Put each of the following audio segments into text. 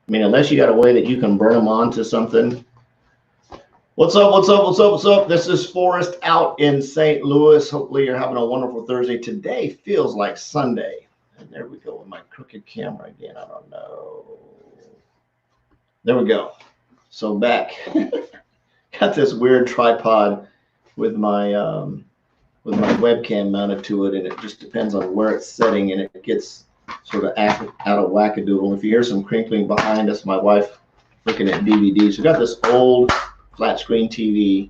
I mean, unless you got a way that you can burn them onto something. What's up? What's up? What's up? What's up? This is Forrest out in St. Louis. Hopefully you're having a wonderful Thursday. Today feels like Sunday. And there we go with my crooked camera again. I don't know. There we go. So back. Got this weird tripod with my webcam mounted to it, and it just depends on where it's setting, and it gets sort of out of wackadoodle. If you hear some crinkling behind us, my wife looking at DVDs. We got this old flat screen TV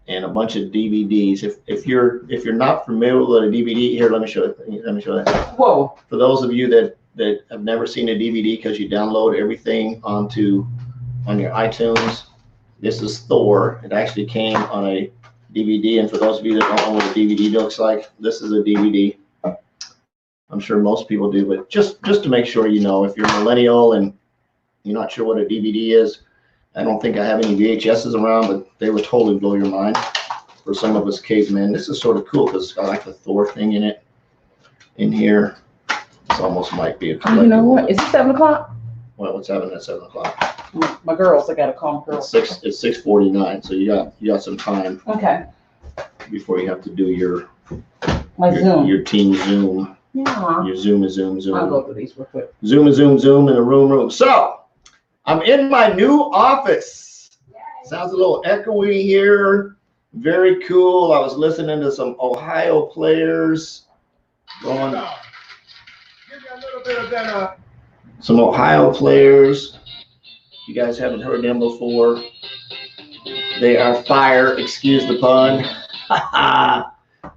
and a bunch of DVDs. If you're not familiar with a DVD, here, let me show it. Let me show that. Whoa! For those of you that have never seen a DVD because you download everything on your iTunes, this is Thor. It actually came on a DVD, and for those of you that don't know what a DVD looks like, this is a DVD. I'm sure most people do, but just to make sure you know, if you're a millennial and you're not sure what a DVD is, I don't think I have any VHSs around, but they would totally blow your mind. For some of us cavemen, this is sort of cool because it's got like the Thor thing in it. In here, this almost might be a collectible. You know what? Is it 7 o'clock? Well, what's happening at 7 o'clock? My girls, I gotta call them girls. It's 6:49, so you got some time. Okay. Before you have to do your Zoom. Your team Zoom. Yeah. Your Zoom. I'll go through these real quick. Zoom in the room. So I'm in my new office. Sounds a little echoey here. Very cool. I was listening to some Ohio players going. Give me a little bit of that. Some Ohio players. You guys haven't heard them before. They are fire. Excuse the pun.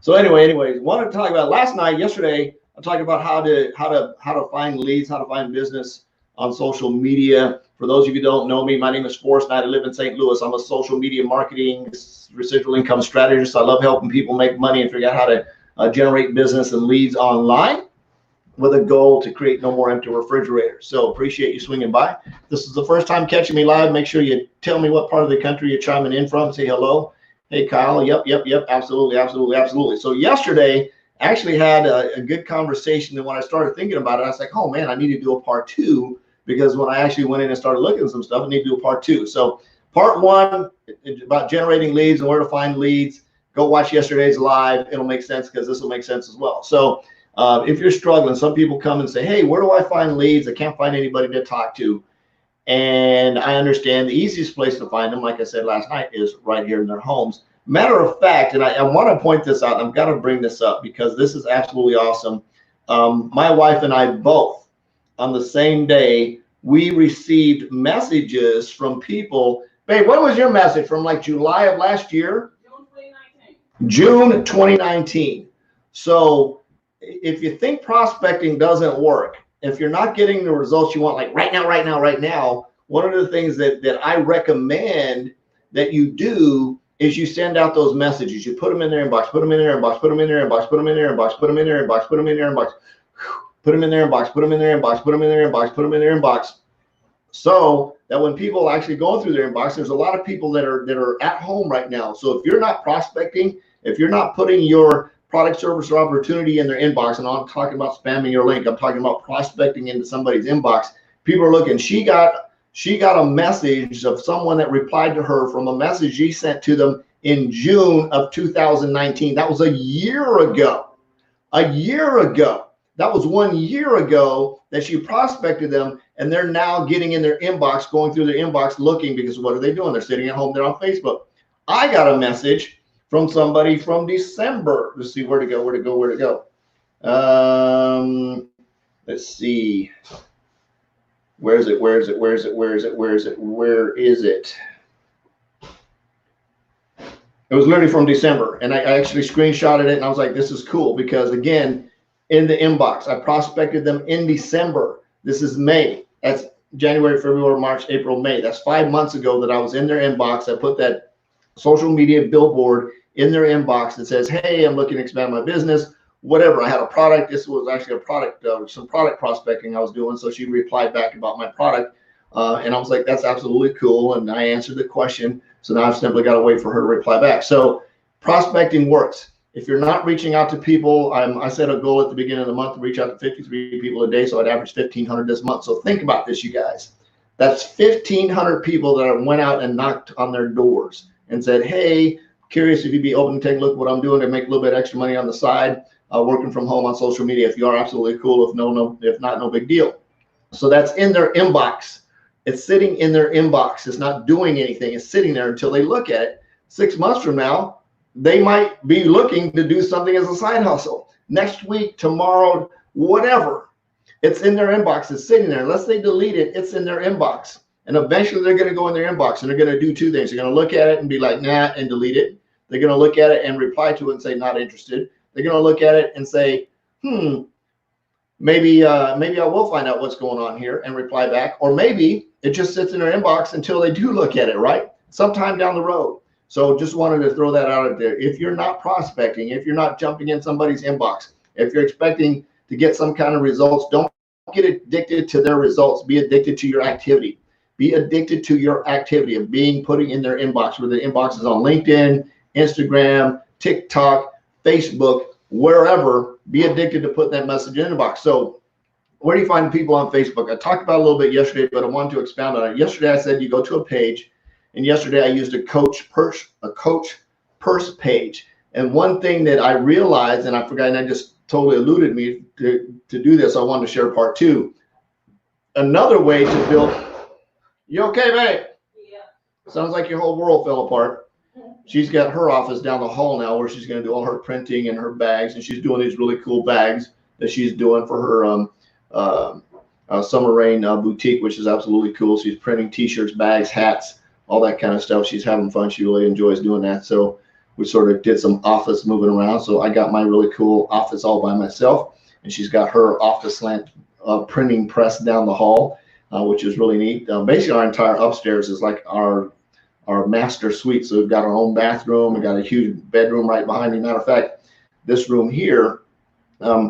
So anyways, wanted to talk about yesterday. I talked about how to find leads, how to find business on social media. For those of you who don't know me, my name is Forrest and I live in St. Louis. I'm a social media marketing residual income strategist. I love helping people make money and figure out how to generate business and leads online with a goal to create no more empty refrigerators. So appreciate you swinging by. This is the first time catching me live. Make sure you tell me what part of the country you're chiming in from. Say hello. Hey, Kyle. Yep. Absolutely. So yesterday, I actually had a good conversation. And when I started thinking about it, I was like, oh, man, I need to do a part 2. Because when I actually went in and started looking at some stuff, I need to do a part 2. So part 1 about generating leads and where to find leads. Go watch yesterday's live. It'll make sense because this will make sense as well. So if you're struggling, some people come and say, hey, where do I find leads? I can't find anybody to talk to. And I understand the easiest place to find them, like I said last night, is right here in their homes. Matter of fact, and I want to point this out, I've got to bring this up because this is absolutely awesome. My wife and I both, on the same day, we received messages from people. Babe, what was your message from like July of last year? June 2019. So if you think prospecting doesn't work, if you're not getting the results you want, like right now, one of the things that I recommend that you do is you send out those messages. You put them in their inbox, put them in their inbox, put them in their inbox, put them in their inbox, put them in their inbox, put them in their inbox, put them in their inbox, put them in their inbox, put them in their inbox, put them in their inbox. So that when people are actually going through their inbox, there's a lot of people that are at home right now. So if you're not prospecting, if you're not putting your product, service, or opportunity in their inbox, and I'm talking about spamming your link, I'm talking about prospecting into somebody's inbox. People are looking. She got a message of someone that replied to her from a message she sent to them in June of 2019. That was a year ago. That was 1 year ago that she prospected them, and they're now getting in their inbox, going through their inbox, looking, because what are they doing? They're sitting at home. They're on Facebook. I got a message from somebody from December. Let's see where to go. Let's see. Where is it? It was literally from December, and I actually screenshotted it, and I was like, this is cool, because again, in the inbox, I prospected them in December. This is May. That's January, February, March, April, May. That's 5 months ago that I was in their inbox. I put that social media billboard in their inbox that says, hey, I'm looking to expand my business, whatever. I had a product. This was actually a product, some product prospecting I was doing. So she replied back about my product. And I was like, that's absolutely cool. And I answered the question. So now I've simply got to wait for her to reply back. So prospecting works. If you're not reaching out to people, I set a goal at the beginning of the month to reach out to 53 people a day. So I'd average 1,500 this month. So think about this, you guys. That's 1,500 people that went out and knocked on their doors and said, hey, curious if you'd be open to take a look at what I'm doing to make a little bit extra money on the side, working from home on social media. If you are, absolutely cool. If not, no big deal. So that's in their inbox. It's sitting in their inbox. It's not doing anything. It's sitting there until they look at it. 6 months from now, they might be looking to do something as a side hustle. Next week, tomorrow, whatever. It's in their inbox. It's sitting there. Unless they delete it, it's in their inbox. And eventually they're going to go in their inbox and they're going to do two things. They're going to look at it and be like, nah, and delete it. They're going to look at it and reply to it and say, not interested. They're going to look at it and say, maybe I will find out what's going on here and reply back. Or maybe it just sits in their inbox until they do look at it, right? Sometime down the road. So just wanted to throw that out there. If you're not prospecting, if you're not jumping in somebody's inbox, if you're expecting to get some kind of results, don't get addicted to their results. Be addicted to your activity. Be addicted to your activity of putting in their inbox, whether the inbox is on LinkedIn, Instagram, TikTok, Facebook, wherever. Be addicted to putting that message in the inbox. So where do you find people on Facebook? I talked about it a little bit yesterday, but I wanted to expound on it. Yesterday I said you go to a page, and yesterday I used a coach purse page. And one thing that I realized, and I forgot, and I just totally eluded me to do this, I wanted to share part two. Another way to build. You okay, babe? Yeah. Sounds like your whole world fell apart. She's got her office down the hall now where she's going to do all her printing and her bags, and she's doing these really cool bags that she's doing for her Summer Rain boutique, which is absolutely cool. She's printing t-shirts, bags, hats, all that kind of stuff. She's having fun. She really enjoys doing that. So we sort of did some office moving around. So I got my really cool office all by myself, and she's got her office slant printing press down the hall, which is really neat. Basically, our entire upstairs is like our master suite. So we've got our own bathroom. We've got a huge bedroom right behind me. Matter of fact, this room here,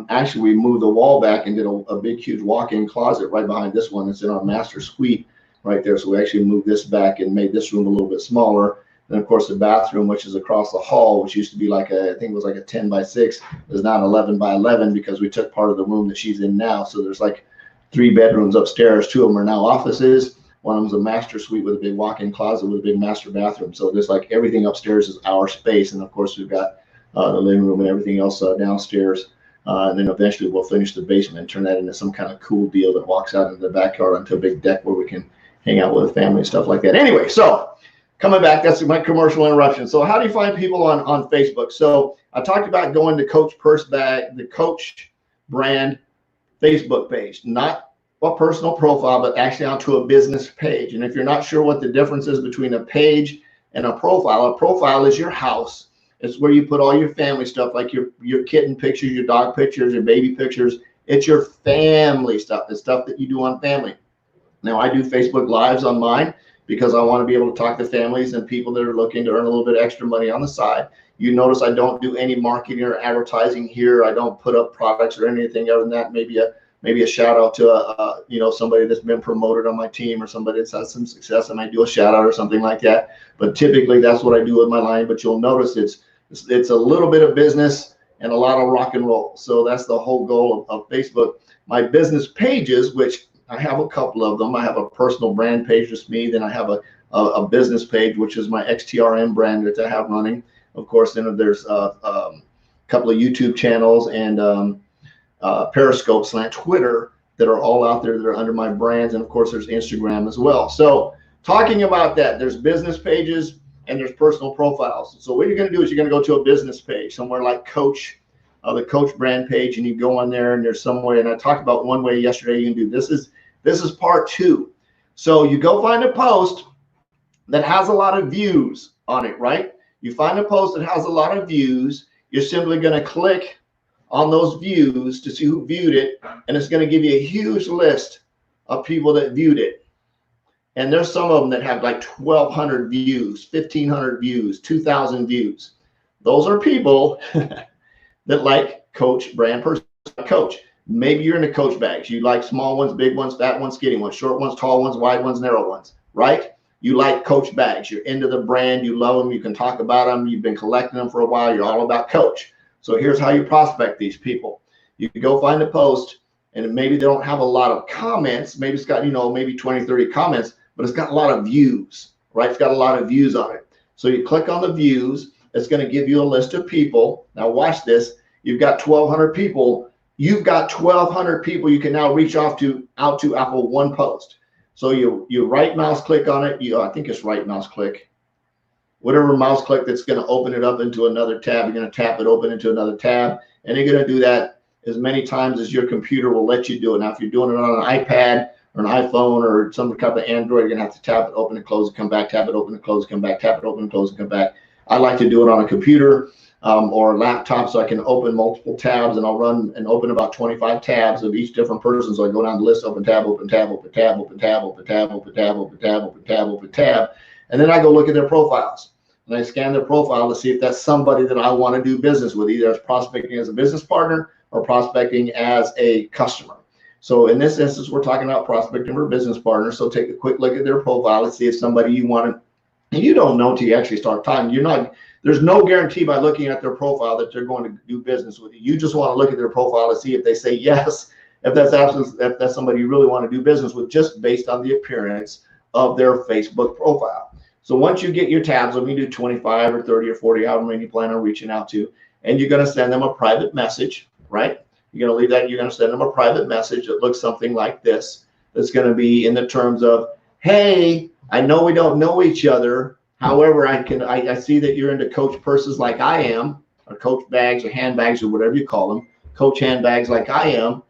actually we moved the wall back and did a big, huge walk-in closet right behind this one. It's in our master suite right there. So we actually moved this back and made this room a little bit smaller. And of course, the bathroom, which is across the hall, which used to be like I think it was like a 10 by 6, is now an 11 by 11 because we took part of the room that she's in now. So there's like 3 bedrooms upstairs. 2 of them are now offices. One of them's a master suite with a big walk-in closet with a big master bathroom. So just like everything upstairs is our space. And of course, we've got the living room and everything else downstairs. And then eventually we'll finish the basement and turn that into some kind of cool deal that walks out into the backyard onto a big deck where we can hang out with the family and stuff like that. Anyway, so coming back, that's my commercial interruption. So how do you find people on Facebook? So I talked about going to Coach Purse Bag, the Coach brand Facebook page, not a personal profile, but actually onto a business page. And if you're not sure what the difference is between a page and a profile is your house. It's where you put all your family stuff, like your kitten pictures, your dog pictures, your baby pictures. It's your family stuff, the stuff that you do on family. Now, I do Facebook Lives on mine because I want to be able to talk to families and people that are looking to earn a little bit extra money on the side. You notice I don't do any marketing or advertising here. I don't put up products or anything other than that. Maybe a shout out to somebody that's been promoted on my team or somebody that's had some success. I might do a shout out or something like that. But typically that's what I do with my line. But you'll notice it's a little bit of business and a lot of rock and roll. So that's the whole goal of Facebook. My business pages, which I have a couple of them. I have a personal brand page, just me. Then I have a business page, which is my XTRM brand that I have running. Of course, then there's a couple of YouTube channels and Periscope / Twitter that are all out there that are under my brands. And of course, there's Instagram as well. So talking about that, there's business pages and there's personal profiles. So what you're going to do is you're going to go to a business page, somewhere like Coach, the Coach brand page, and you go on there and there's some way. And I talked about one way yesterday you can do this. This is part 2. So you go find a post that has a lot of views on it, right? You find a post that has a lot of views. You're simply going to click on those views to see who viewed it, and it's going to give you a huge list of people that viewed it. And there's some of them that have like 1,200 views, 1,500 views, 2,000 views. Those are people that like Coach brand person. Coach. Maybe you're into Coach bags. You like small ones, big ones, fat ones, skinny ones, short ones, tall ones, wide ones, narrow ones, right? You like Coach bags. You're into the brand. You love them. You can talk about them. You've been collecting them for a while. You're all about Coach. So here's how you prospect these people. You can go find a post and maybe they don't have a lot of comments. Maybe it's got, maybe 20, 30 comments, but it's got a lot of views, right? It's got a lot of views on it. So you click on the views, it's going to give you a list of people. Now watch this. You've got 1,200 people. You've got 1,200 people you can now reach out to Apple one post. So you right mouse click on it. I think it's right mouse click. Whatever mouse click that's going to open it up into another tab. You're going to tap it open into another tab. And you're going to do that as many times as your computer will let you do it. Now, if you're doing it on an iPad or an iPhone or some kind of Android, you're going to have to tap it, open and close and come back, tap it, open and close and come back, tap it, open and close and come back. I like to do it on a computer or a laptop so I can open multiple tabs, and I'll run and open about 25 tabs of each different person. So I go down the list, open tab, open tab, open tab, open tab, open tab, open tab, open tab, open tab, open tab. And then I go look at their profiles. And I scan their profile to see if that's somebody that I want to do business with, either as prospecting as a business partner or prospecting as a customer. So in this instance, we're talking about prospecting for a business partner. So take a quick look at their profile and see if somebody you want to, and you don't know till you actually start talking. There's no guarantee by looking at their profile that they're going to do business with you. You just want to look at their profile to see if they say yes, if that's somebody you really want to do business with, just based on the appearance of their Facebook profile. So once you get your tabs, let me do 25 or 30 or 40, however many you plan on reaching out to, and you're going to send them a private message, right? You're going to leave that. You're going to send them a private message that looks something like this. That's going to be in the terms of, hey, I know we don't know each other. However, I see that you're into Coach purses like I am, or Coach bags or handbags or whatever you call them, Coach handbags like I am.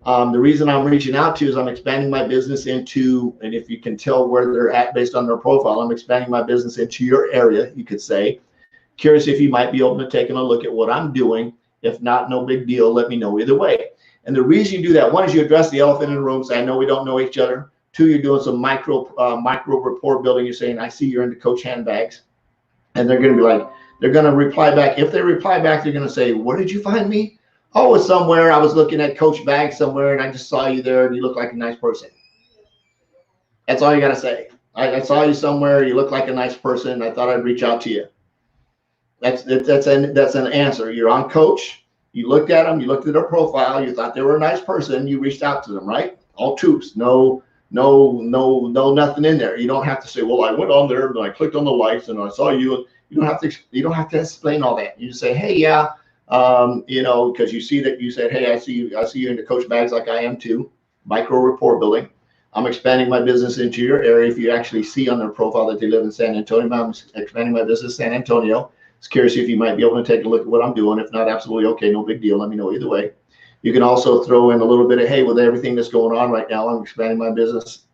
The reason I'm reaching out to is I'm expanding my business into, and if you can tell where they're at based on their profile, I'm expanding my business into your area, you could say. Curious if you might be open to taking a look at what I'm doing. If not, no big deal. Let me know either way. And the reason you do that, one is you address the elephant in the room, say, I know we don't know each other. Two, you're doing some micro rapport building. You're saying, I see you're into Coach handbags. And they're going to be like, they're going to reply back. If they reply back, they're going to say, where did you find me? Oh, it's somewhere. I was looking at Coach bags somewhere, and I just saw you there, and you look like a nice person. That's all you got to say. I saw you somewhere. You look like a nice person. I thought I'd reach out to you. That's an answer. You're on Coach. You looked at them. You looked at their profile. You thought they were a nice person. You reached out to them, right? All truths. No, nothing in there. You don't have to say, well, I went on there and I clicked on the likes and I saw you. You don't have to explain all that. You just say, hey, yeah. Because you see that you said, hey, I see you into Coach bags like I am too. Micro rapport building. I'm expanding my business into your area. If you actually see on their profile that they live in San Antonio, I'm expanding my business in San Antonio. It's curious if you might be able to take a look at what I'm doing. If not, absolutely okay, no big deal. Let me know either way. You can also throw in a little bit of, hey, with everything that's going on right now, I'm expanding my business.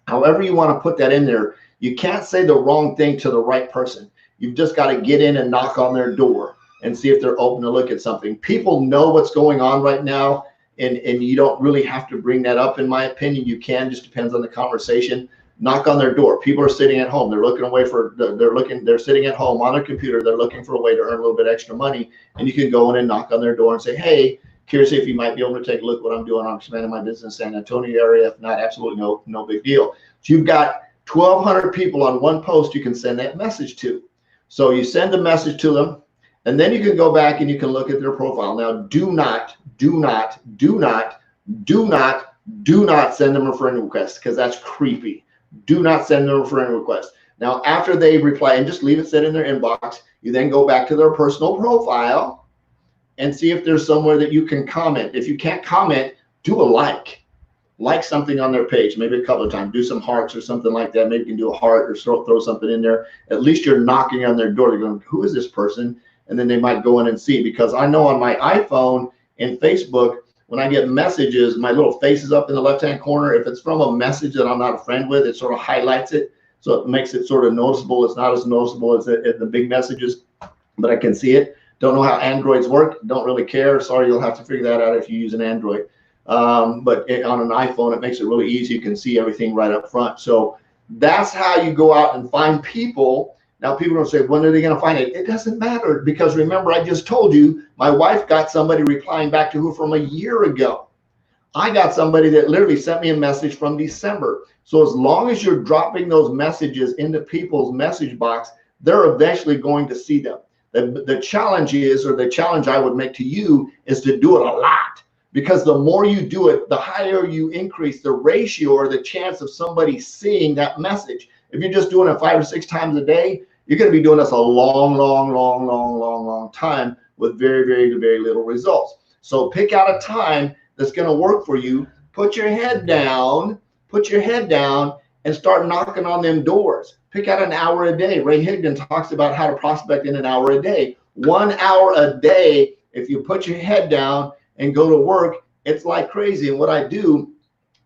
However you want to put that in there, you can't say the wrong thing to the right person. You've just got to get in and knock on their door and see if they're open to look at something. People know what's going on right now, and you don't really have to bring that up, in my opinion. You can, just depends on the conversation. Knock on their door. People are sitting at home. They're sitting at home on their computer. They're looking for a way to earn a little bit extra money, and you can go in and knock on their door and say, hey, curious if you might be able to take a look at what I'm doing. I'm expanding my business in San Antonio area. If not, absolutely no big deal. So you've got 1,200 people on one post you can send that message to. So you send the message to them, and then you can go back and you can look at their profile. Now, do not send them a friend request, because that's creepy. Do not send them a friend request. Now, after they reply, and just leave it sit in their inbox, you then go back to their personal profile and see if there's somewhere that you can comment. If you can't comment, do a like something on their page, maybe a couple of times. Do some hearts or something like that. Maybe you can do a heart or throw something in there. At least you're knocking on their door. They're going, who is this person? And then they might go in and see, because I know on my iPhone and Facebook, when I get messages, my little face is up in the left-hand corner. If it's from a message that I'm not a friend with, it sort of highlights it. So it makes it sort of noticeable. It's not as noticeable as the big messages, but I can see it. Don't know how Androids work. Don't really care. Sorry, you'll have to figure that out if you use an Android. But on an iPhone, it makes it really easy. You can see everything right up front. So that's how you go out and find people. Now, people don't say, when are they going to find it? It doesn't matter, because remember, I just told you, my wife got somebody replying back to her from a year ago. I got somebody that literally sent me a message from December. So as long as you're dropping those messages into people's message box, they're eventually going to see them. The challenge is, or the challenge I would make to you, is to do it a lot. because the more you do it, the higher you increase the ratio or the chance of somebody seeing that message. If you're just doing it 5 or 6 times a day, you're going to be doing this a long time with very little results. So pick out a time that's going to work for you. Put your head down and start knocking on them doors. Pick out an hour a day. Ray Higdon talks about how to prospect in an hour a day. 1 hour a day, if you put your head down and go to work, it's like crazy. And what I do,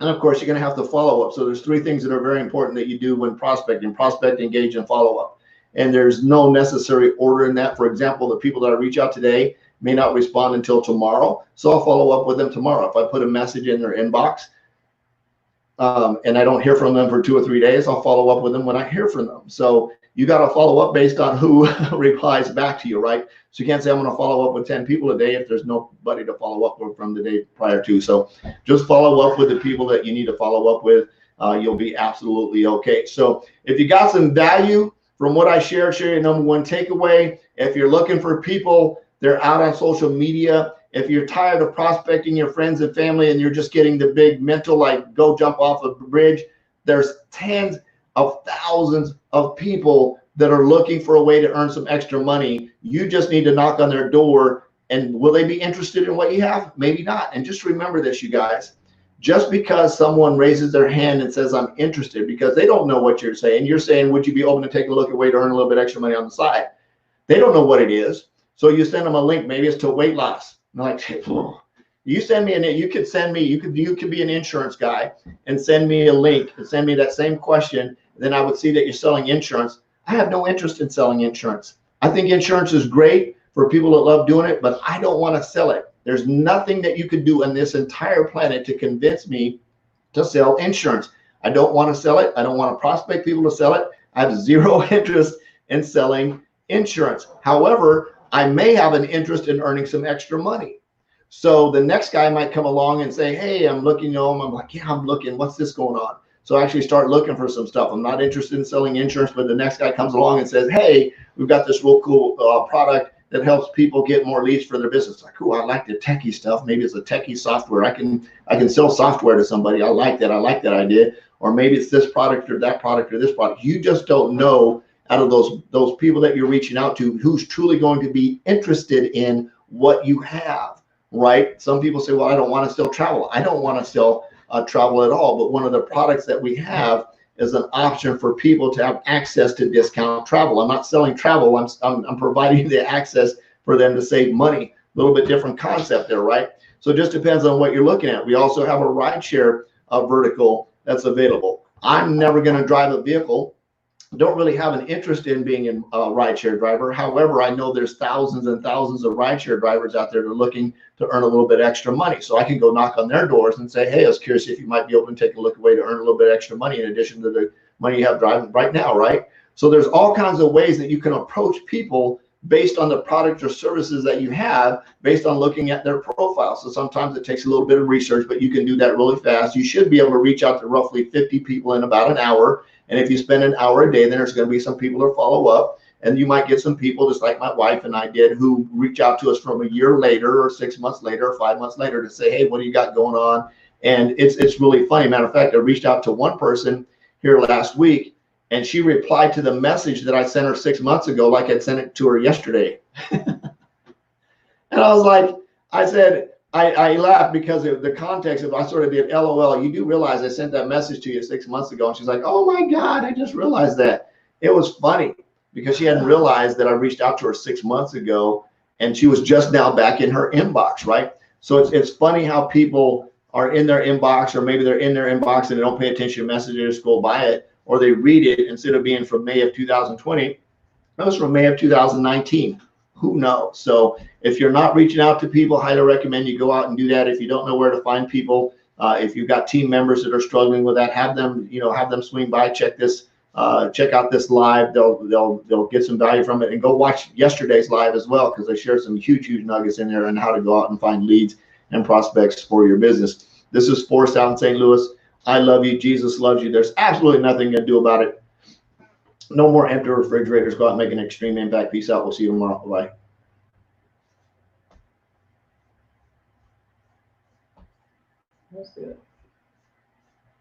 and of course, you're going to have to follow up. So there's 3 things that are very important that you do when prospecting: prospect, engage, and follow up. And there's no necessary order in that. For example, the people that I reach out today may not respond until tomorrow. So I'll follow up with them tomorrow. If I put a message in their inbox, and I don't hear from them for 2 or 3 days, I'll follow up with them when I hear from them. So you got to follow up based on who replies back to you, right? So you can't say I'm going to follow up with 10 people a day if there's nobody to follow up with from the day prior to. So just follow up with the people that you need to follow up with. You'll be absolutely okay. So if you got some value from what I shared, share your number 1 takeaway. If you're looking for people, they're out on social media. If you're tired of prospecting your friends and family and you're just getting the big mental, like, go jump off a bridge, there's tens of thousands of people that are looking for a way to earn some extra money. You just need to knock on their door. And will they be interested in what you have? Maybe not. And just remember this, you guys. Just because someone raises their hand and says, I'm interested, because they don't know what you're saying. You're saying, would you be open to take a look at a way to earn a little bit extra money on the side? They don't know what it is. So you send them a link. Maybe it's to weight loss. And they're like, you send me you could be an insurance guy and send me a link and send me that same question. Then I would see that you're selling insurance. I have no interest in selling insurance. I think insurance is great for people that love doing it, but I don't want to sell it. There's nothing that you could do on this entire planet to convince me to sell insurance. I don't want to sell it. I don't want to prospect people to sell it. I have zero interest in selling insurance. However, I may have an interest in earning some extra money. So the next guy might come along and say, hey, I'm looking, I'm like, yeah, I'm looking. What's this going on? So I actually start looking for some stuff. I'm not interested in selling insurance, but the next guy comes along and says, hey, we've got this real cool product that helps people get more leads for their business. Like, cool, I like the techie stuff. Maybe it's a techie software. I can sell software to somebody. I like that. I like that idea. Or maybe it's this product or that product or this product. You just don't know out of those people that you're reaching out to who's truly going to be interested in what you have, right? Some people say, well, I don't want to still travel. I don't want to still travel at all. But one of the products that we have is an option for people to have access to discount travel. I'm not selling travel. I'm providing the access for them to save money. A little bit different concept there, right? So it just depends on what you're looking at. We also have a rideshare vertical that's available. I'm never going to drive a vehicle. Don't really have an interest in being a rideshare driver. However, I know there's thousands and thousands of rideshare drivers out there that are looking to earn a little bit extra money. So I can go knock on their doors and say, hey, I was curious if you might be open to take a look at a way to earn a little bit extra money in addition to the money you have driving right now, right? So there's all kinds of ways that you can approach people based on the product or services that you have, based on looking at their profile. So sometimes it takes a little bit of research, but you can do that really fast. You should be able to reach out to roughly 50 people in about an hour. And if you spend an hour a day, then there's going to be some people that follow up. And you might get some people, just like my wife and I did, who reach out to us from a year later or 6 months later or 5 months later to say, hey, what do you got going on? And it's really funny. Matter of fact, I reached out to one person here last week, and she replied to the message that I sent her 6 months ago like I'd sent it to her yesterday. And I was like, I said, I laughed because of the context of, I sort of did LOL. You do realize I sent that message to you 6 months ago. And she's like, oh my God, I just realized that. It was funny because she hadn't realized that I reached out to her 6 months ago and she was just now back in her inbox, right? So it's funny how people are in their inbox, or maybe they're in their inbox and they don't pay attention to messages, scroll by it, or they read it instead of being from May of 2020. It was from May of 2019. Who knows? So if you're not reaching out to people, highly recommend you go out and do that. If you don't know where to find people, if you've got team members that are struggling with that, have them swing by, check out this live. They'll get some value from it, and go watch yesterday's live as well, because I shared some huge nuggets in there on how to go out and find leads and prospects for your business. This is Forrest out in St. Louis. I love you. Jesus loves you. There's absolutely nothing you can do about it. No more empty refrigerators. Go out and make an extreme impact. Peace out. We'll see you tomorrow. Bye. Let's do it.